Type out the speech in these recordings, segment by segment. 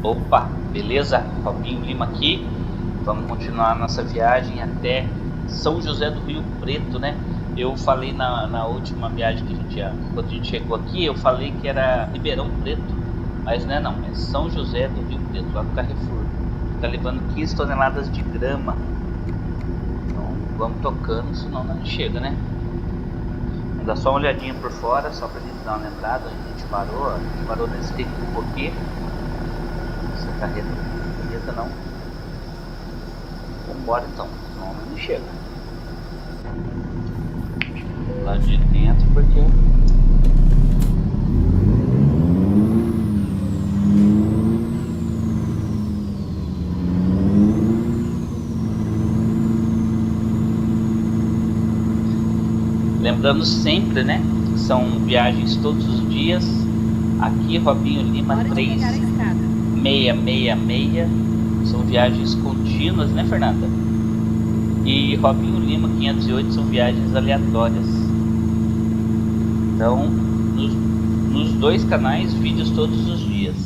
Opa, beleza? Robinho Lima aqui. Vamos continuar nossa viagem até São José do Rio Preto, né? Eu falei na última viagem que quando a gente chegou aqui, eu falei que era Ribeirão Preto, mas não é não, é São José do Rio Preto, lá no Carrefour. Tá levando 15 toneladas de grama. Então vamos tocando, senão não chega, né? Vamos dar só uma olhadinha por fora, só pra gente dar uma lembrada onde a gente parou. A gente parou nesse tubo aqui. Essa carreta não. Vambora então, senão não chega. Lá de dentro porque lembrando sempre, né? São viagens todos os dias. Aqui Robinho Lima 3666. São viagens contínuas, né, Fernanda? E Robinho Lima 508 são viagens aleatórias. Então, nos dois canais, vídeos todos os dias.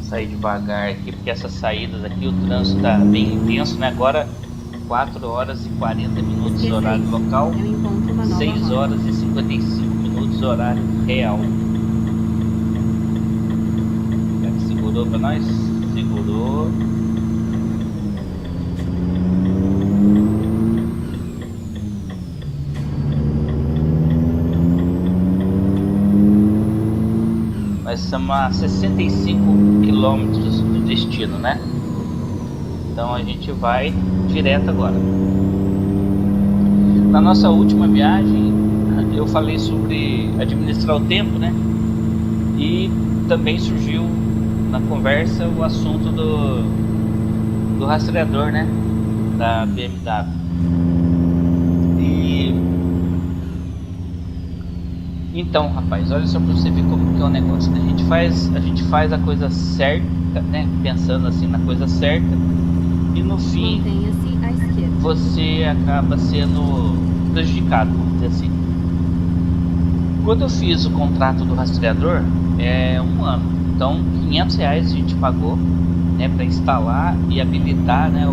Sair devagar aqui, porque essas saídas aqui, o trânsito tá bem intenso, né? Agora 4 horas e 40 minutos horário local, 6 horas e 55 minutos horário real. Segurou pra nós? Segurou. Nós estamos a 65 quilômetros do destino, né? Então a gente vai direto agora. Na nossa última viagem eu falei sobre administrar o tempo, né? E também surgiu na conversa o assunto do rastreador, né? Da BMW. Então, rapaz, olha só pra você ver como que é o negócio. A gente faz a coisa certa, né? Pensando assim na coisa certa. E no fim, você acaba sendo prejudicado, vamos dizer assim. Quando eu fiz o contrato do rastreador, é 1 ano. Então, R$500 a gente pagou, né? Pra instalar e habilitar, né?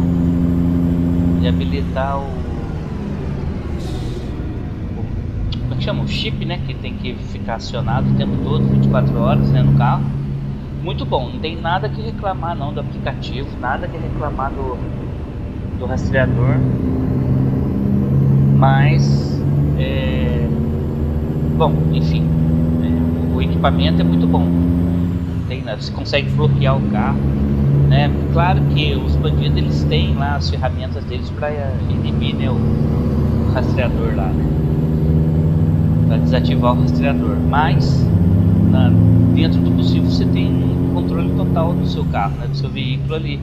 Como chama? O chip, né? Que tem que ficar acionado o tempo todo, 24 horas, né? No carro. Muito bom, não tem nada que reclamar não do aplicativo, nada que reclamar do rastreador. Mas, bom, enfim, o equipamento é muito bom. Você consegue bloquear o carro, né? Claro que os bandidos eles têm lá as ferramentas deles para inibir, né, o rastreador lá, né? Para desativar o rastreador, mas dentro do possível você tem um controle total do seu carro, né, do seu veículo ali.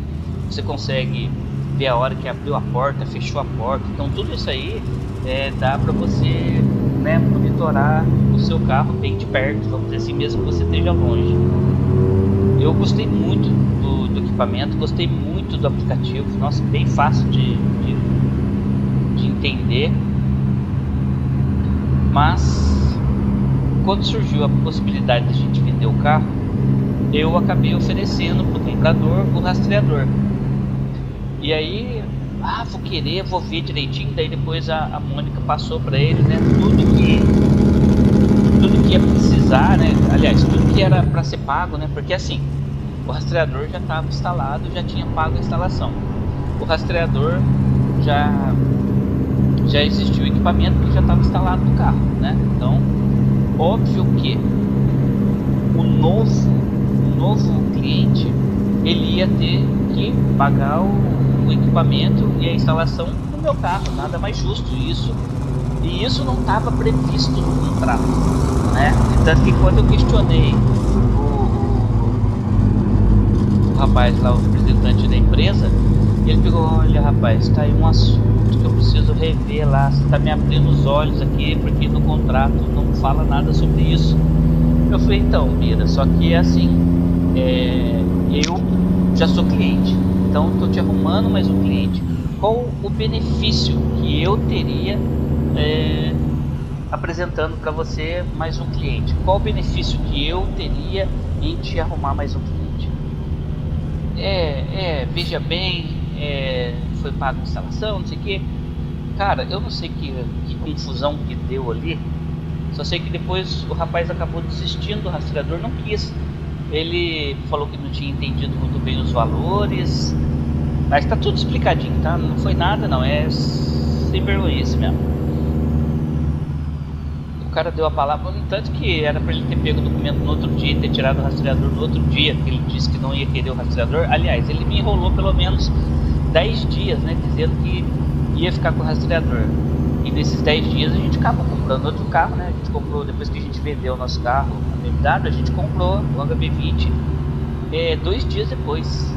Você consegue ver a hora que abriu a porta, fechou a porta. Então tudo isso aí dá para você, né, monitorar o seu carro bem de perto, vamos dizer assim, mesmo que você esteja longe. Eu gostei muito do equipamento, gostei muito do aplicativo. Nossa, bem fácil de entender. Mas quando surgiu a possibilidade de a gente vender o carro, eu acabei oferecendo para o comprador o rastreador. E aí, vou ver direitinho. Daí depois a Mônica passou para ele, né, tudo que ia precisar, né? Aliás, tudo que era para ser pago, né? Porque assim, o rastreador já estava instalado, já tinha pago a instalação. O rastreador já existia o equipamento que já estava instalado no carro, né? Então, óbvio que o novo cliente ele ia ter que pagar o equipamento e a instalação no meu carro, nada mais justo isso. E isso não estava previsto no contrato, né? Tanto que quando eu questionei o rapaz lá, o representante da empresa, ele pegou: olha, rapaz, tá aí um assunto que eu preciso rever lá, você tá me abrindo os olhos aqui, porque no contrato não fala nada sobre isso. Eu falei: então, Mira, só que é assim, eu já sou cliente, então tô te arrumando mais um cliente. Qual o benefício que eu teria apresentando para você mais um cliente? Qual o benefício que eu teria em te arrumar mais um cliente? Veja bem, foi pago a instalação, não sei o que. Cara, eu não sei que confusão que deu ali. Só sei que depois o rapaz acabou desistindo do rastreador, não quis. Ele falou que não tinha entendido muito bem os valores. Mas tá tudo explicadinho, tá? Não foi nada não, é sem vergonhice mesmo. O cara deu a palavra, no tanto que era pra ele ter pego o documento no outro dia, ter tirado o rastreador no outro dia, que ele disse que não ia querer o rastreador. Aliás, ele me enrolou pelo menos 10 dias, né? Dizendo que ia ficar com o rastreador. E nesses 10 dias a gente acabou comprando outro carro, né? A gente comprou, depois que a gente vendeu o nosso carro, a BMW, a gente comprou o HB20 2 dias depois.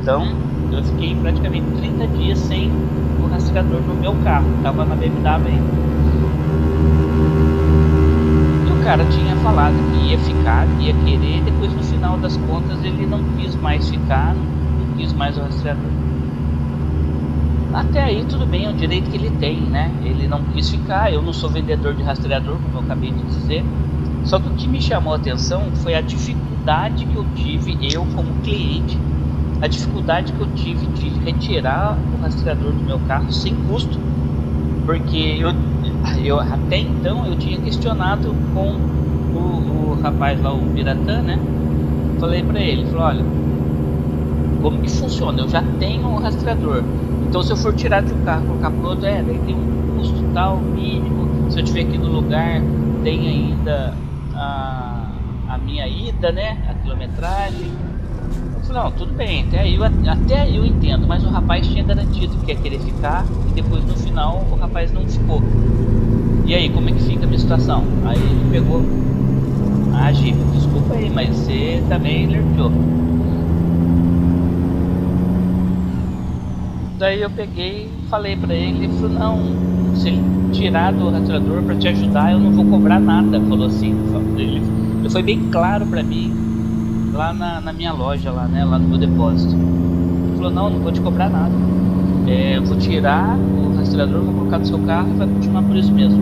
Então eu fiquei praticamente 30 dias sem o rastreador no meu carro, tava na BMW ainda. E o cara tinha falado que ia ficar, que ia querer, depois no final das contas ele não quis mais ficar, não quis mais o rastreador. Até aí tudo bem, é o direito que ele tem, né? Ele não quis ficar, eu não sou vendedor de rastreador, como eu acabei de dizer. Só que o que me chamou a atenção foi a dificuldade que eu tive, eu como cliente, a dificuldade que eu tive de retirar o rastreador do meu carro sem custo. Porque eu até então eu tinha questionado com o rapaz lá, o Biratã, né? Falei pra ele, falei, olha, como que funciona? Eu já tenho o rastreador. Então se eu for tirar de um carro e colocar pro outro, daí tem um custo tal, mínimo. Se eu estiver aqui no lugar, tem ainda a minha ida, né? A quilometragem. Eu falei, não, tudo bem, até aí eu entendo. Mas o rapaz tinha garantido que ia querer ficar. E depois no final o rapaz não ficou. E aí, como é que fica a minha situação? Aí ele pegou, Jeep, desculpa aí, mas você também lertou. Daí eu peguei e falei pra ele, ele falou, não, se ele tirar do rastreador pra te ajudar, eu não vou cobrar nada, falou assim. Ele foi bem claro pra mim, lá na minha loja, lá, né, lá no meu depósito. Ele falou, não vou te cobrar nada, eu vou tirar o rastreador, vou colocar no seu carro e vai continuar por isso mesmo.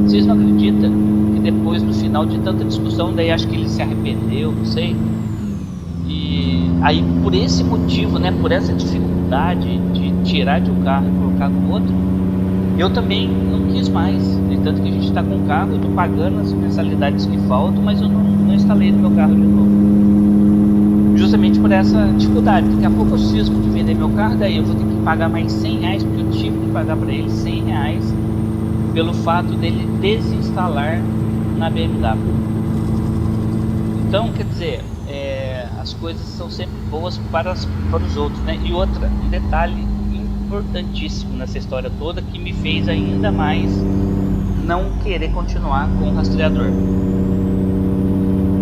Vocês não acreditam que depois, no final de tanta discussão, daí acho que ele se arrependeu, não sei. E aí por esse motivo, né, por essa dificuldade de tirar de um carro e colocar no outro, eu também não quis mais. De tanto que a gente está com o carro, eu estou pagando as mensalidades que faltam, mas eu não instalei no meu carro de novo. Justamente por essa dificuldade. Daqui a pouco eu cismo de vender meu carro, daí eu vou ter que pagar mais R$100, porque eu tive que pagar para ele R$100 pelo fato dele desinstalar na BMW. Então, quer dizer, as coisas são sempre boas para os outros, né? E outra, um detalhe importantíssimo nessa história toda que me fez ainda mais não querer continuar com o rastreador.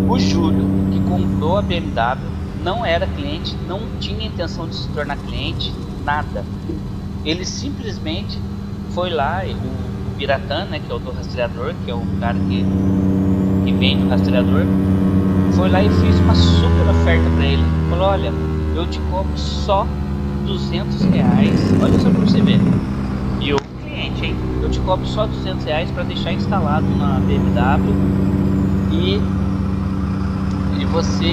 O Júlio, que comprou a BMW, não era cliente, não tinha intenção de se tornar cliente, nada. Ele simplesmente foi lá, o Biratã, né, que é o do rastreador, que é o cara que vende o rastreador, foi lá e fez uma super oferta para ele. Falou, olha, eu te cobro só R$200, olha só pra você ver. E o cliente, hein? Eu te cobro só R$200 para deixar instalado na BMW e você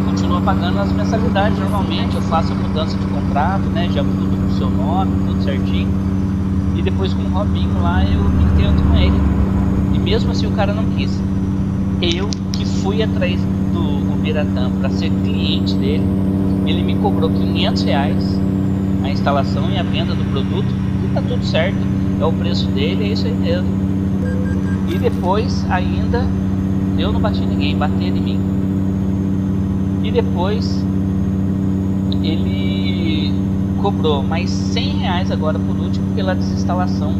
continua pagando as mensalidades normalmente. Eu faço a mudança de contrato, né? Já mudo pro seu nome, tudo certinho. E depois com o Robinho lá eu me entendo com ele. E mesmo assim o cara não quis. Eu que fui atrás do Biratã para ser cliente dele, ele me cobrou R$500 a instalação e a venda do produto, e tá tudo certo, é o preço dele, é isso aí mesmo. E depois ainda eu não bati ninguém, bateram em mim. E depois ele cobrou mais R$100 agora por último pela desinstalação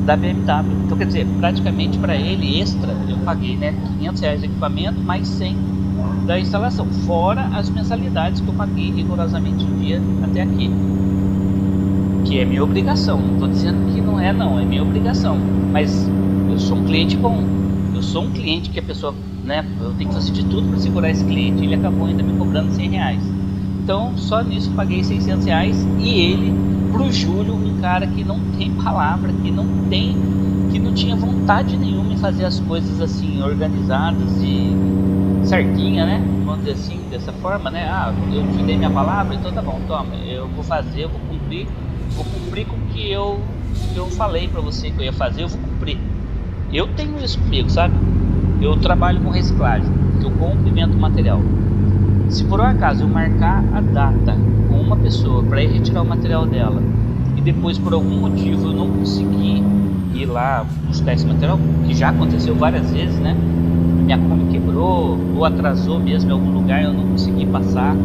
da BMW. Então quer dizer, praticamente para ele extra eu paguei, né, R$500 de equipamento mais 100 da instalação, fora as mensalidades que eu paguei rigorosamente em dia até aqui, que é minha obrigação. Não estou dizendo que não é, não, é minha obrigação, mas eu sou um cliente bom, eu sou um cliente que a pessoa, né, eu tenho que fazer de tudo para segurar esse cliente. Ele acabou ainda me cobrando R$100. Então, só nisso paguei R$ 600 e ele, pro Júlio, um cara que não tem palavra, que não tinha vontade nenhuma em fazer as coisas assim, organizadas e certinha, né? Vamos dizer assim, dessa forma, né? Ah, eu te dei minha palavra, então tá bom, toma, eu vou fazer, eu vou cumprir com o que eu falei pra você que eu ia fazer, eu vou cumprir. Eu tenho isso comigo, sabe? Eu trabalho com reciclagem, eu compro e vendo material. Se por um acaso eu marcar a data com uma pessoa para ir retirar o material dela e depois por algum motivo eu não conseguir ir lá buscar esse material, que já aconteceu várias vezes, né? Minha Kombi quebrou ou atrasou mesmo em algum lugar, eu não consegui passar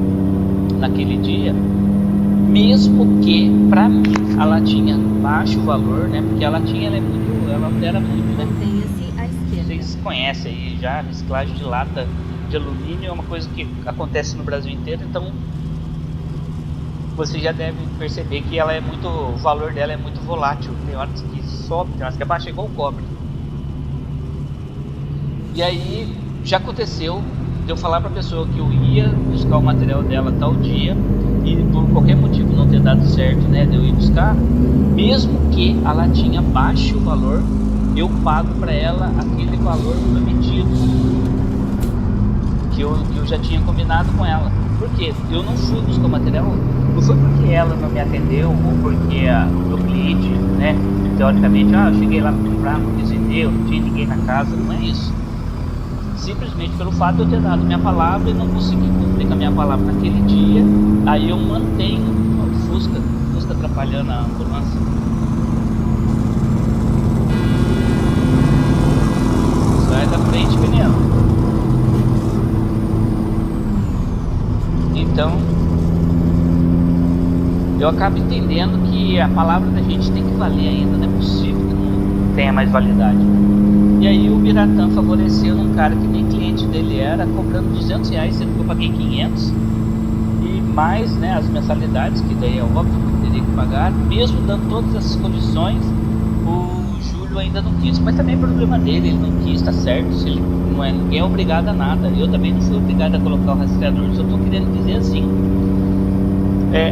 naquele dia, mesmo que para mim a latinha baixe o valor, né? Porque a latinha ela altera muito, né? Mantenha-se à esquerda. Vocês conhecem aí já, a reciclagem de lata de alumínio é uma coisa que acontece no Brasil inteiro, então você já deve perceber que o valor dela é muito volátil. Tem horas que sobe, tem horas que abaixa, igual o cobre. E aí já aconteceu de eu falar para a pessoa que eu ia buscar o material dela tal dia e por qualquer motivo não ter dado certo, né, de eu ir buscar, mesmo que a latinha baixe o valor, eu pago para ela aquele valor prometido que eu já tinha combinado com ela. Por quê? Eu não fui buscar o material, não foi porque ela não me atendeu ou porque o meu cliente, né, teoricamente, eu cheguei lá para comprar, não quis vender, não tinha ninguém na casa, não é isso. Simplesmente pelo fato de eu ter dado minha palavra e não consegui cumprir com a minha palavra naquele dia, aí eu mantenho o Fusca atrapalhando a ambulância. Sai da frente, menino. Então, eu acabo entendendo que a palavra da gente tem que valer ainda, não é possível que não tenha mais validade. E aí o Biratã favoreceu num cara que nem cliente dele era, cobrando R$ 200, sendo que eu paguei 500. E mais, né, as mensalidades, que daí é óbvio que eu teria que pagar. Mesmo dando todas essas condições, o Júlio ainda não quis. Mas também é problema dele, ele não quis, tá certo. Se ele não é, ninguém é obrigado a nada. Eu também não fui obrigado a colocar o rastreador, só estou querendo dizer assim.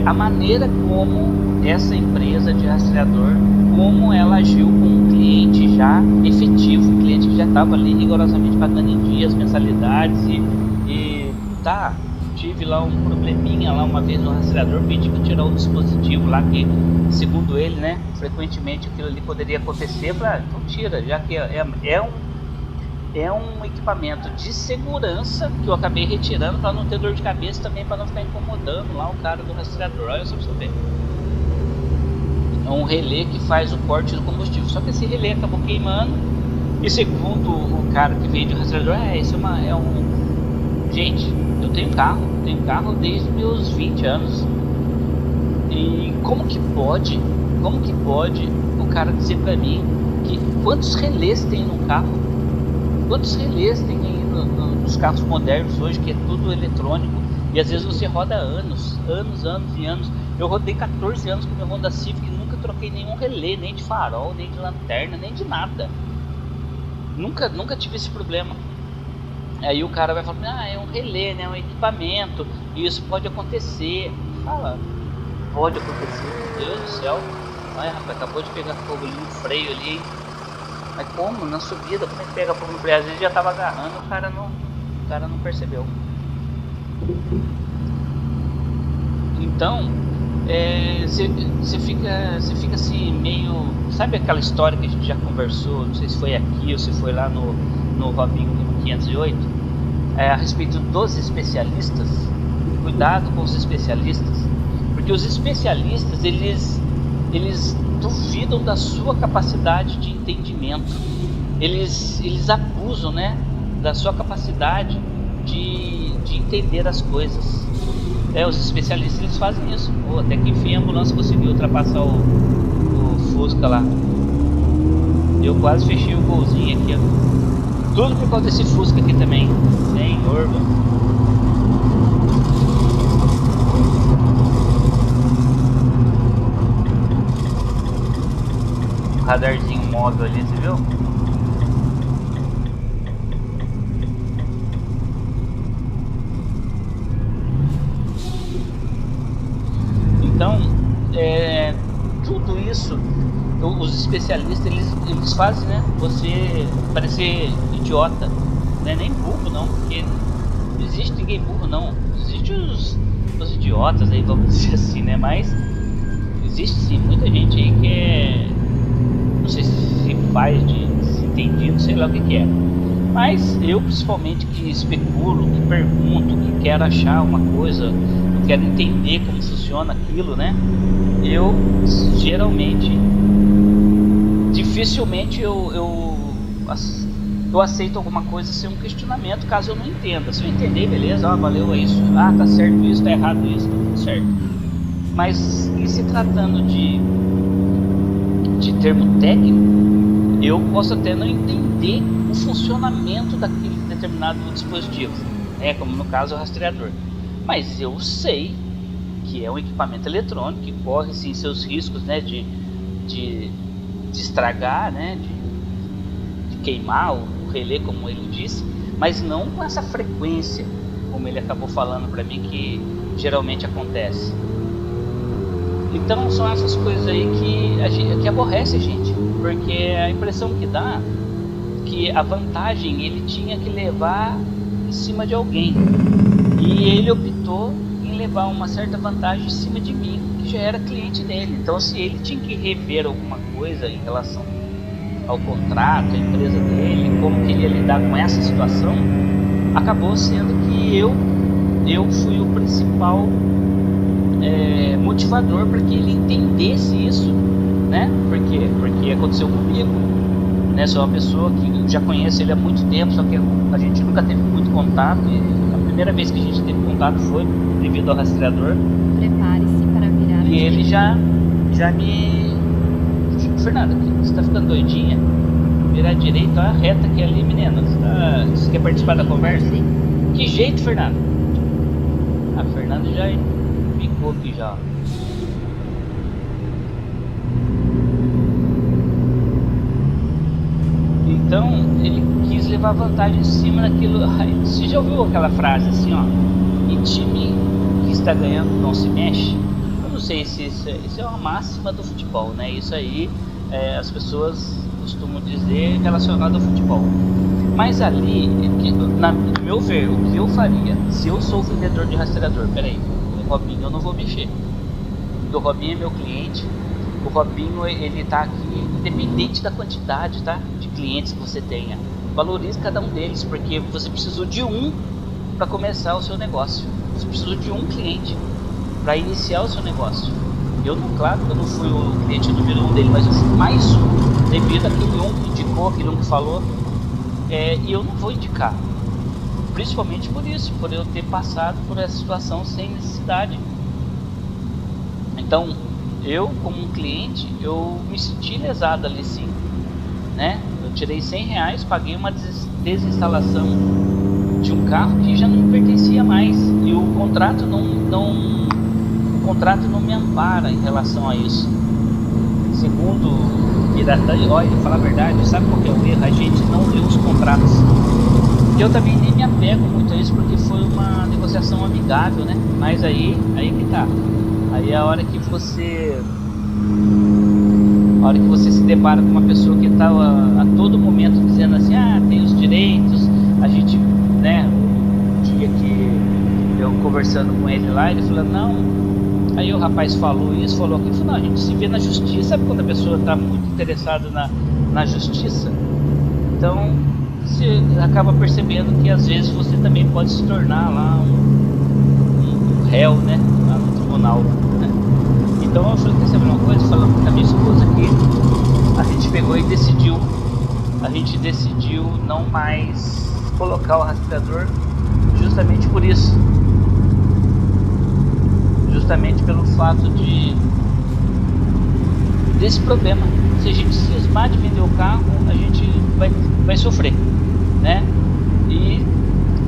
A maneira como essa empresa de rastreador, como ela agiu com um cliente já efetivo, um cliente que já estava ali rigorosamente pagando em dias, mensalidades e tive lá um probleminha lá uma vez no rastreador, pedi para tirar o dispositivo lá que, segundo ele, né, frequentemente aquilo ali poderia acontecer, então tira, já que é um equipamento de segurança que eu acabei retirando para não ter dor de cabeça também, para não ficar incomodando lá o cara do rastreador. Olha só pra você ver. É um relé que faz o corte do combustível. Só que esse relé acabou queimando. E segundo o cara que veio de rastreador, Gente, eu tenho carro desde meus 20 anos. E como que pode o cara dizer para mim que quantos relés tem no carro? Quantos relés tem aí nos carros modernos hoje, que é tudo eletrônico, e às vezes você roda anos e anos. Eu rodei 14 anos com meu Honda Civic e nunca troquei nenhum relé, nem de farol, nem de lanterna, nem de nada. Nunca tive esse problema. Aí o cara vai falar, é um relé, né, um equipamento, e isso pode acontecer. Fala, pode acontecer, meu Deus do céu. Ai, rapaz, acabou de pegar fogo ali no freio ali, hein? Mas como? Na subida, como é que pega fogo no freio? Às vezes já tava agarrando, o cara não percebeu. Então, você fica assim meio... Sabe aquela história que a gente já conversou, não sei se foi aqui ou se foi lá no Robinho 508, a respeito dos especialistas? Cuidado com os especialistas, porque os especialistas, eles duvidam da sua capacidade de entendimento, eles abusam, né, da sua capacidade de entender as coisas. Os especialistas, eles fazem isso. Até que enfim a ambulância conseguiu ultrapassar o Fusca lá. Eu quase fechei o golzinho aqui, ó. Tudo por causa desse Fusca aqui também. Senhor, mano. Radarzinho móvel ali, você viu? Então, tudo isso, os especialistas, eles fazem, né, você parecer idiota, né? Nem burro não, porque não existe ninguém burro não, existe os idiotas aí, vamos dizer assim, né? Mas existe sim muita gente aí que não sei se faz de desentendido, sei lá o que é. Mas eu, principalmente, que especulo, que pergunto, que quero achar uma coisa, eu quero entender como funciona aquilo, né? Eu geralmente, dificilmente eu aceito alguma coisa sem um questionamento, caso eu não entenda. Se eu entender, beleza, valeu, é isso. Tá certo isso, tá errado isso, tá tudo certo. Mas em se tratando de termo técnico, eu posso até não entender o funcionamento daquele determinado dispositivo, né? Como no caso o rastreador. Mas eu sei que é um equipamento eletrônico que corre sim seus riscos, né? De estragar, né? De queimar o relé, como ele disse, mas não com essa frequência, como ele acabou falando para mim que geralmente acontece. Então são essas coisas aí que aborrece a gente, porque a impressão que dá que a vantagem ele tinha que levar em cima de alguém, e ele optou em levar uma certa vantagem em cima de mim, que já era cliente dele. Então se ele tinha que rever alguma coisa em relação ao contrato, a empresa dele, como que ele ia lidar com essa situação, acabou sendo que eu fui o principal motivador para que ele entendesse isso, né? Porque aconteceu comigo, né? Sou uma pessoa que já conhece ele há muito tempo, só que a gente nunca teve muito contato, e a primeira vez que a gente teve contato foi devido ao rastreador. Prepare-se para virar. E ele já me... Fernanda, você tá ficando doidinha? Virar direito, olha a reta que é ali, menina. Você quer participar da conversa? Que jeito, Fernanda? A Fernanda já ficou aqui já. Então ele quis levar vantagem em cima daquilo. Você já ouviu aquela frase assim, ó? Em time que está ganhando não se mexe? Eu não sei se isso é uma máxima do futebol, né? Isso aí as pessoas costumam dizer relacionado ao futebol. Mas ali, no meu ver, o que eu faria se eu sou vendedor de rastreador? Peraí, o Robinho eu não vou mexer. O Robinho é meu cliente. O Robinho, ele tá aqui independente da quantidade, tá, de clientes que você tenha. Valorize cada um deles, porque você precisou de um para começar o seu negócio. Você precisou de um cliente para iniciar o seu negócio. Eu não, claro, eu não fui o cliente número 1 dele, mas eu fui mais um, devido àquele um que indicou, aquele um que falou. E eu não vou indicar, principalmente por isso, por eu ter passado por essa situação sem necessidade. Então, eu como um cliente, eu me senti lesado ali sim, né? Eu tirei R$100, paguei uma desinstalação de um carro que já não me pertencia mais, e o contrato não me ampara em relação a isso. Segundo Pirataria, olha, falar a verdade, sabe qual que é o erro? A gente não lê os contratos. Eu também nem me apego muito a isso, porque foi uma negociação amigável, né? Mas aí que tá. Aí é a hora que você se depara com uma pessoa que tá a todo momento dizendo assim, tem os direitos, a gente, né? O dia que eu conversando com ele lá, ele falou, não. Aí o rapaz falou isso, falou aquilo, falou, não, a gente se vê na justiça. Sabe quando a pessoa está muito interessada na justiça? Então você acaba percebendo que às vezes você também pode se tornar lá um réu, né, lá no tribunal, né? Então eu falei, quer saber uma coisa? Falando com a minha esposa aqui, a gente pegou e decidiu não mais colocar o rastreador, justamente por isso. Justamente pelo fato desse problema. Se a gente cismar de vender o carro, a gente vai sofrer, né? E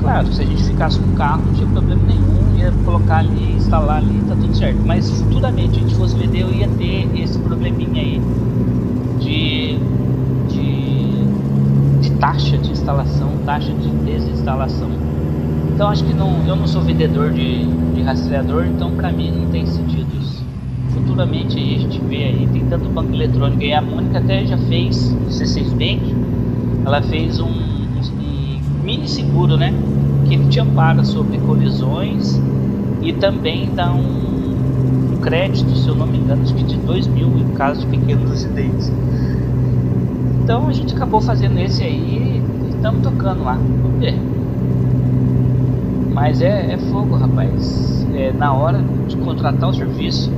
claro, se a gente ficasse com o carro, não tinha problema nenhum, ia colocar ali, instalar ali, tá tudo certo. Mas se futuramente a gente fosse vender, eu ia ter esse probleminha aí de taxa de instalação, taxa de desinstalação. Então acho que eu não sou vendedor de rastreador, então pra mim não tem sentido isso. novamente aí a gente vê aí, tem tanto banco eletrônico aí, a Mônica até já fez no C6 Bank, ela fez um mini seguro, né, que ele te ampara sobre colisões e também dá um crédito, se eu não me engano, acho que de 2.000 em caso de pequenos acidentes. Então a gente acabou fazendo esse aí e estamos tocando lá, vamos ver. Mas é fogo, rapaz. Na hora de contratar o serviço,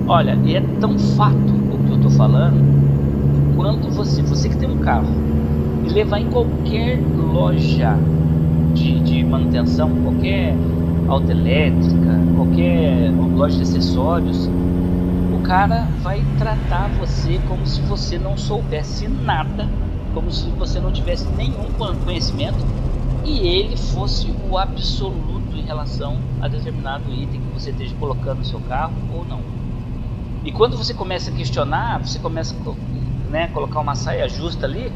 olha, e é tão fato o que eu tô falando, quanto você que tem um carro e levar em qualquer loja de manutenção, qualquer autoelétrica, qualquer loja de acessórios, o cara vai tratar você como se você não soubesse nada, como se você não tivesse nenhum conhecimento e ele fosse o absoluto em relação a determinado item que você esteja colocando no seu carro ou não. E quando você começa a questionar, você começa a colocar uma saia justa ali,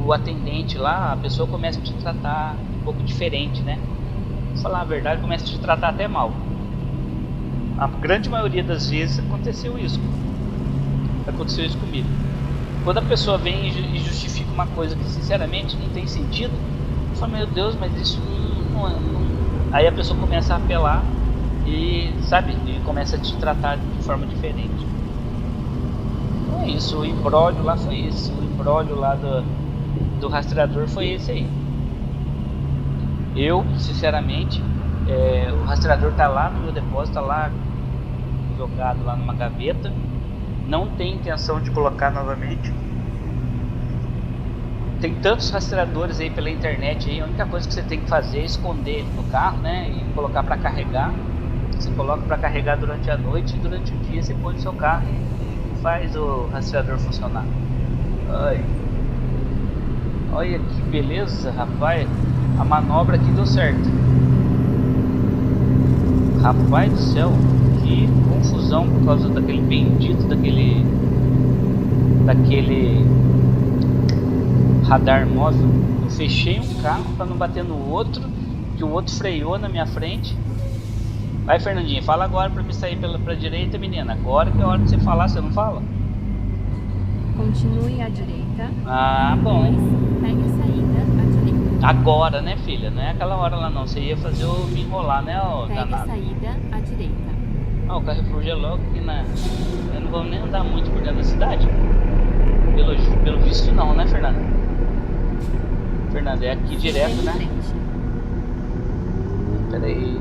o atendente lá, a pessoa começa a te tratar um pouco diferente, né? Pra falar a verdade, começa a te tratar até mal. A grande maioria das vezes aconteceu isso comigo. Quando a pessoa vem e justifica uma coisa que sinceramente não tem sentido, eu falo, meu Deus, mas isso não. Aí a pessoa começa a apelar e, sabe, e começa a te tratar de forma diferente. Então é isso, o imbróglio lá foi esse, o imbróglio lá do rastreador foi esse aí. Eu, sinceramente, o rastreador tá lá no meu depósito, tá lá jogado lá numa gaveta. Não tem intenção de colocar novamente. Tem tantos rastreadores aí pela internet aí, a única coisa que você tem que fazer é esconder ele no carro, né, e colocar para carregar. Você coloca para carregar durante a noite e durante o dia você põe no seu carro e faz o rastreador funcionar. Ai. Olha que beleza, rapaz. A manobra aqui deu certo. Rapaz do céu, que confusão por causa daquele bendito daquele radar móvel. Eu fechei um carro para não bater no outro, que o outro freou na minha frente. Vai, Fernandinha, fala agora para me sair pra direita, menina. Agora que é a hora de você falar, você não fala? Continue à direita. Ah, bom. Pegue a saída à direita. Agora, né, filha? Não é aquela hora lá não. Você ia fazer eu me enrolar, né, ó, Pegue danado. a saída à direita. O Carrefour é logo aqui na... Eu não vou nem andar muito por dentro da cidade. Pelo visto não, né, Fernanda? Fernanda, é aqui direto, né? Pera aí.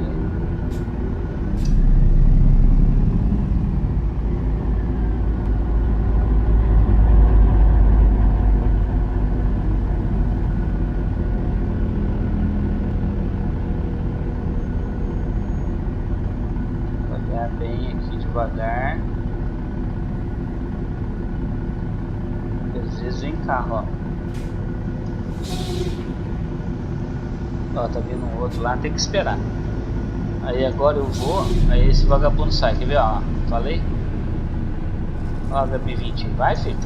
Bem aqui devagar. Às vezes vem carro, ó, tá vindo um outro lá, tem que esperar. Aí agora eu vou, aí esse vagabundo sai, quer ver, ó, falei? Ó, a HB20 aí, vai, filho.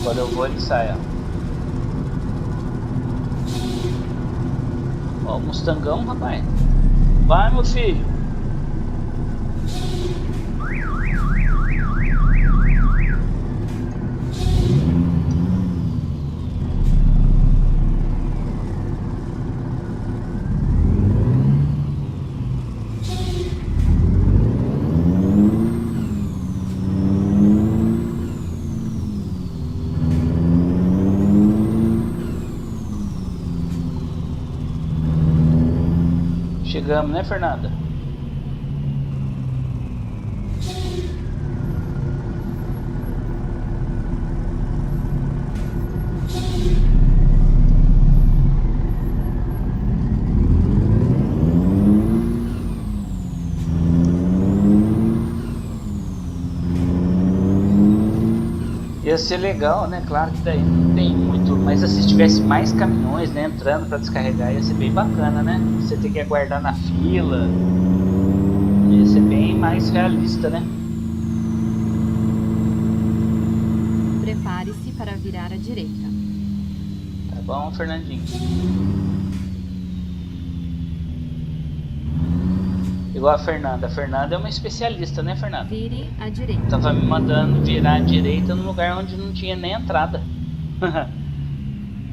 Quando eu vou, ele sai, ó. Ó, o Mustangão, rapaz. Vai, meu filho. Chegamos, né, Fernanda? Ia ser legal, né? Claro que daí não tem muito, mas se tivesse mais caminhões, né, entrando para descarregar, ia ser bem bacana, né? Você tem que aguardar na fila, ia ser bem mais realista, né? para virar à direita. Tá bom, Fernandinho? Igual a Fernanda. A Fernanda é uma especialista, né, Fernanda? Vire à direita. Tava me mandando virar à direita no lugar onde não tinha nem entrada.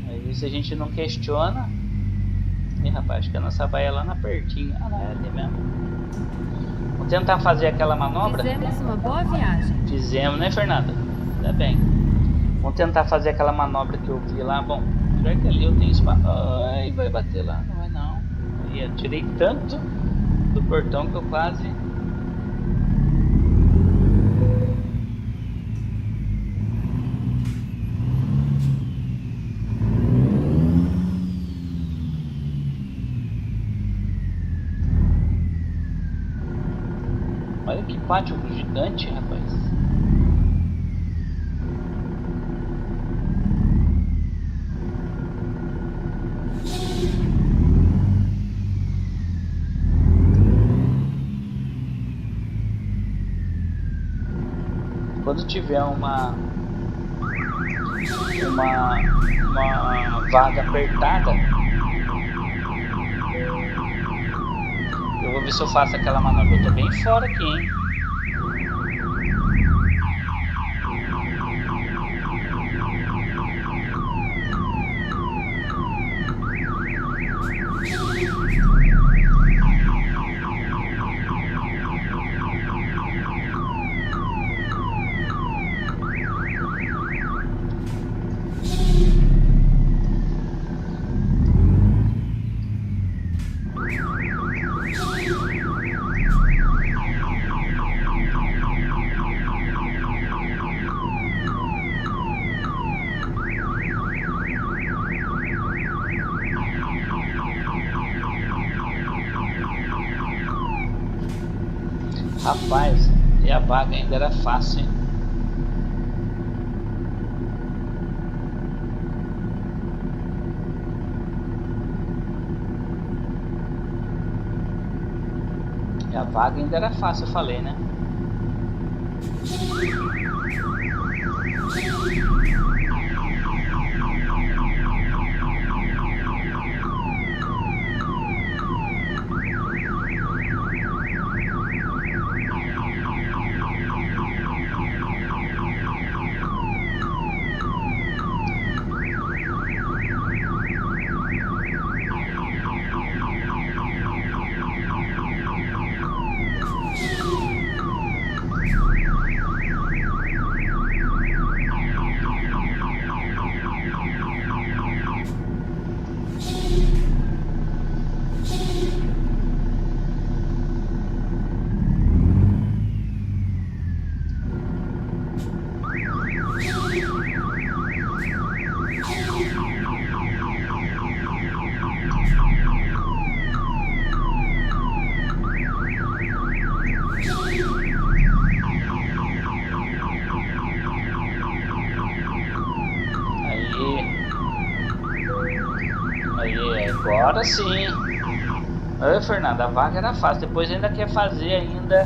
Aí se a gente não questiona... Ih, rapaz, acho que a nossa baia é lá na pertinho. Ah, não, é ali mesmo. Vamos tentar fazer aquela manobra? Fizemos uma boa viagem. Fizemos, né, Fernanda? Ainda bem. Vamos tentar fazer aquela manobra que eu vi lá. Bom, pior que ali eu tenho espaço. Ai, vai bater lá. Não vai não. Aí, eu tirei tanto do portão que eu quase... Olha que pátio gigante, rapaz. Quando tiver uma vaga apertada, eu vou ver se eu faço aquela manobra. Eu tô bem fora aqui, hein? Rapaz, e a vaga ainda era fácil, hein? E a vaga ainda era fácil, eu falei, né? Agora sim. Oi, Fernanda, a vaga era fácil. Depois ainda quer fazer ainda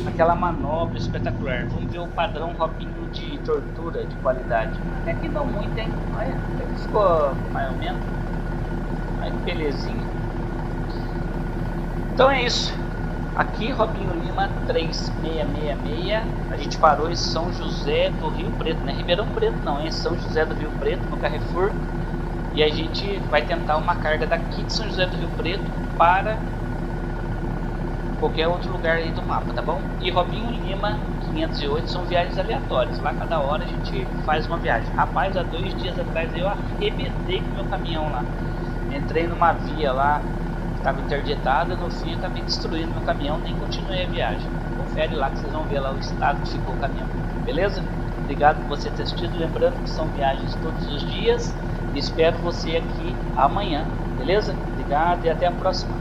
aquela manobra espetacular. Vamos ver o padrão Robinho de tortura de qualidade. É que não muito, hein? Olha, até que ficou mais ou menos. Olha que belezinha. Então é isso. Aqui Robinho Lima 3666. A gente parou em São José do Rio Preto, né? Ribeirão Preto não, em São José do Rio Preto, no Carrefour. E a gente vai tentar uma carga daqui de São José do Rio Preto para qualquer outro lugar aí do mapa, tá bom? E Robinho Lima 508 são viagens aleatórias. Lá cada hora a gente faz uma viagem. Rapaz, há 2 dias atrás eu arrebentei com meu caminhão lá. Entrei numa via lá que estava interditada, no fim eu acabei destruindo meu caminhão, nem continuei a viagem. Confere lá que vocês vão ver lá o estado que ficou o caminhão. Beleza? Obrigado por você ter assistido. Lembrando que são viagens todos os dias. Espero você aqui amanhã, beleza? Obrigado e até a próxima.